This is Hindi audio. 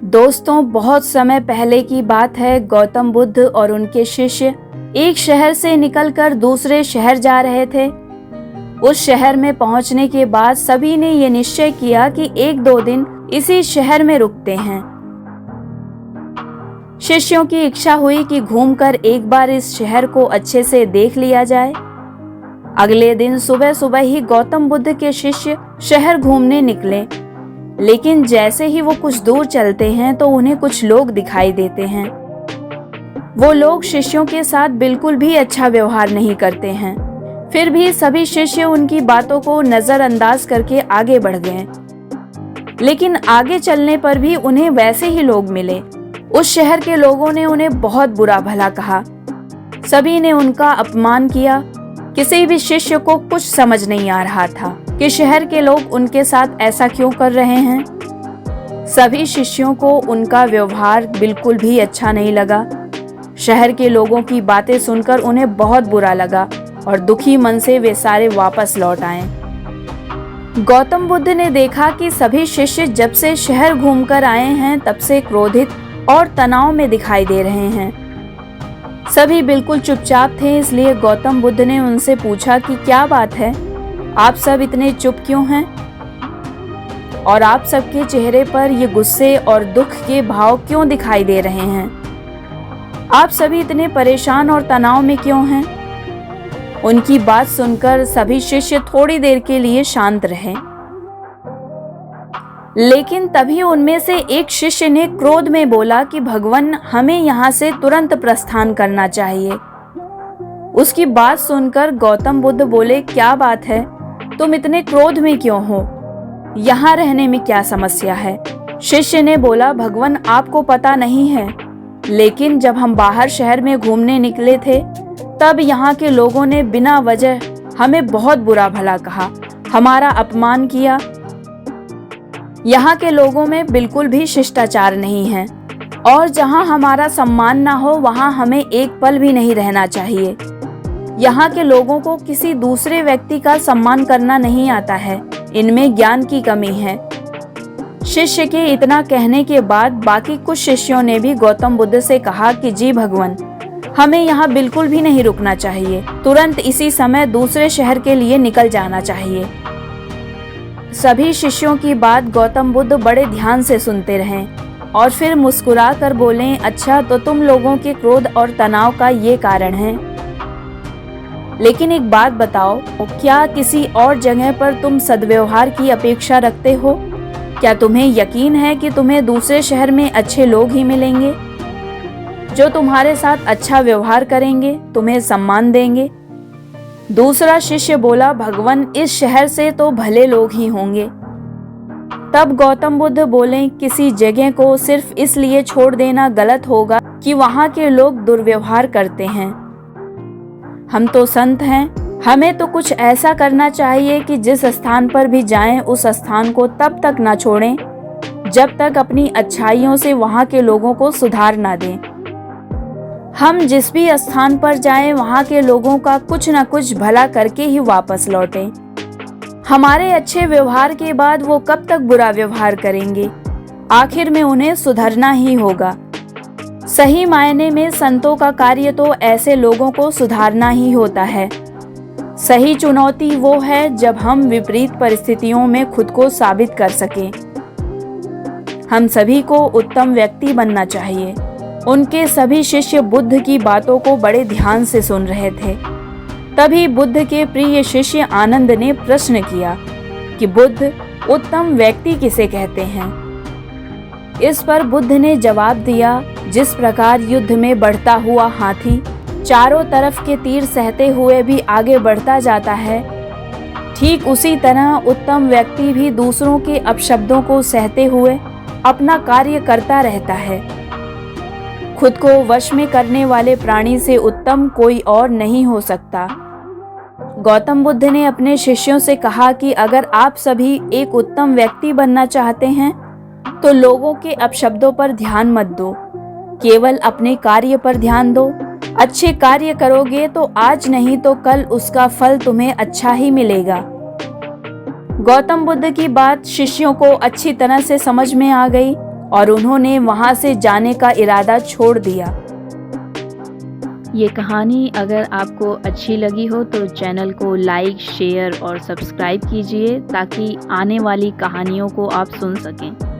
दोस्तों, बहुत समय पहले की बात है। गौतम बुद्ध और उनके शिष्य एक शहर से निकलकर दूसरे शहर जा रहे थे। उस शहर में पहुंचने के बाद सभी ने ये निश्चय किया कि एक दो दिन इसी शहर में रुकते हैं। शिष्यों की इच्छा हुई कि घूमकर एक बार इस शहर को अच्छे से देख लिया जाए। अगले दिन सुबह सुबह ही गौतम बुद्ध के शिष्य शहर घूमने निकले, लेकिन जैसे ही वो कुछ दूर चलते हैं तो उन्हें कुछ लोग दिखाई देते हैं। वो लोग शिष्यों के साथ बिल्कुल भी अच्छा व्यवहार नहीं करते हैं। फिर भी सभी शिष्य उनकी बातों को नजरअंदाज करके आगे बढ़ गए, लेकिन आगे चलने पर भी उन्हें वैसे ही लोग मिले। उस शहर के लोगों ने उन्हें बहुत बुरा भला कहा। सभी ने उनका अपमान किया। किसी भी शिष्य को कुछ समझ नहीं आ रहा था कि शहर के लोग उनके साथ ऐसा क्यों कर रहे हैं। सभी शिष्यों को उनका व्यवहार बिल्कुल भी अच्छा नहीं लगा। शहर के लोगों की बातें सुनकर उन्हें बहुत बुरा लगा और दुखी मन से वे सारे वापस लौट आए। गौतम बुद्ध ने देखा कि सभी शिष्य जब से शहर घूमकर आए हैं तब से क्रोधित और तनाव में दिखाई दे रहे हैं। सभी बिल्कुल चुपचाप थे, इसलिए गौतम बुद्ध ने उनसे पूछा कि क्या बात है, आप सब इतने चुप क्यों हैं और आप सबके चेहरे पर ये गुस्से और दुख के भाव क्यों दिखाई दे रहे हैं। आप सभी इतने परेशान और तनाव में क्यों हैं। उनकी बात सुनकर सभी शिष्य थोड़ी देर के लिए शांत रहे, लेकिन तभी उनमें से एक शिष्य ने क्रोध में बोला कि भगवान, हमें यहाँ से तुरंत प्रस्थान करना चाहिए। उसकी बात सुनकर गौतम बुद्ध बोले, क्या बात है, तुम इतने क्रोध में क्यों हो, यहाँ रहने में क्या समस्या है। शिष्य ने बोला, भगवान, आपको पता नहीं है, लेकिन जब हम बाहर शहर में घूमने निकले थे तब यहाँ के लोगों ने बिना वजह हमें बहुत बुरा भला कहा, हमारा अपमान किया। यहाँ के लोगों में बिल्कुल भी शिष्टाचार नहीं है और जहाँ हमारा सम्मान ना हो वहाँ हमें एक पल भी नहीं रहना चाहिए। यहाँ के लोगों को किसी दूसरे व्यक्ति का सम्मान करना नहीं आता है, इनमें ज्ञान की कमी है। शिष्य के इतना कहने के बाद बाकी कुछ शिष्यों ने भी गौतम बुद्ध से कहा कि जी भगवान, हमें यहाँ बिल्कुल भी नहीं रुकना चाहिए, तुरंत इसी समय दूसरे शहर के लिए निकल जाना चाहिए। सभी शिष्यों की बात गौतम बुद्ध बड़े ध्यान से सुनते रहे और फिर मुस्कुरा कर बोले, अच्छा, तो तुम लोगों के क्रोध और तनाव का ये कारण है। लेकिन एक बात बताओ, क्या किसी और जगह पर तुम सद्व्यवहार की अपेक्षा रखते हो? क्या तुम्हें यकीन है कि तुम्हें दूसरे शहर में अच्छे लोग ही मिलेंगे जो तुम्हारे साथ अच्छा व्यवहार करेंगे, तुम्हें सम्मान देंगे? दूसरा शिष्य बोला, भगवान, इस शहर से तो भले लोग ही होंगे। तब गौतम बुद्ध बोले, किसी जगह को सिर्फ इसलिए छोड़ देना गलत होगा कि वहाँ के लोग दुर्व्यवहार करते हैं। हम तो संत हैं, हमें तो कुछ ऐसा करना चाहिए कि जिस स्थान पर भी जाएं उस स्थान को तब तक ना छोड़ें जब तक अपनी अच्छाइयों से वहाँ के लोगों को सुधार ना दें। हम जिस भी स्थान पर जाएं वहाँ के लोगों का कुछ न कुछ भला करके ही वापस लौटें। हमारे अच्छे व्यवहार के बाद वो कब तक बुरा व्यवहार करेंगे, आखिर में उन्हें सुधरना ही होगा। सही मायने में संतों का कार्य तो ऐसे लोगों को सुधारना ही होता है। सही चुनौती वो है जब हम विपरीत परिस्थितियों में खुद को साबित कर सकें। हम सभी को उत्तम व्यक्ति बनना चाहिए। उनके सभी शिष्य बुद्ध की बातों को बड़े ध्यान से सुन रहे थे। तभी बुद्ध के प्रिय शिष्य आनंद ने प्रश्न किया कि बुद्ध, उत्तम व्यक्ति किसे कहते हैं? इस पर बुद्ध ने जवाब दिया, जिस प्रकार युद्ध में बढ़ता हुआ हाथी चारों तरफ के तीर सहते हुए भी आगे बढ़ता जाता है, ठीक उसी तरह उत्तम व्यक्ति भी दूसरों के अपशब्दों को सहते हुए अपना कार्य करता रहता है। खुद को वश में करने वाले प्राणी से उत्तम कोई और नहीं हो सकता। गौतम बुद्ध ने अपने शिष्यों से कहा कि अगर आप सभी एक उत्तम व्यक्ति बनना चाहते हैं तो लोगों के अपशब्दों पर ध्यान मत दो, केवल अपने कार्य पर ध्यान दो। अच्छे कार्य करोगे तो आज नहीं तो कल उसका फल तुम्हें अच्छा ही मिलेगा। गौतम बुद्ध की बात शिष्यों को अच्छी तरह से समझ में आ गई और उन्होंने वहां से जाने का इरादा छोड़ दिया। ये कहानी अगर आपको अच्छी लगी हो तो चैनल को लाइक, शेयर और सब्सक्राइब कीजिए ताकि आने वाली कहानियों को आप सुन सकें।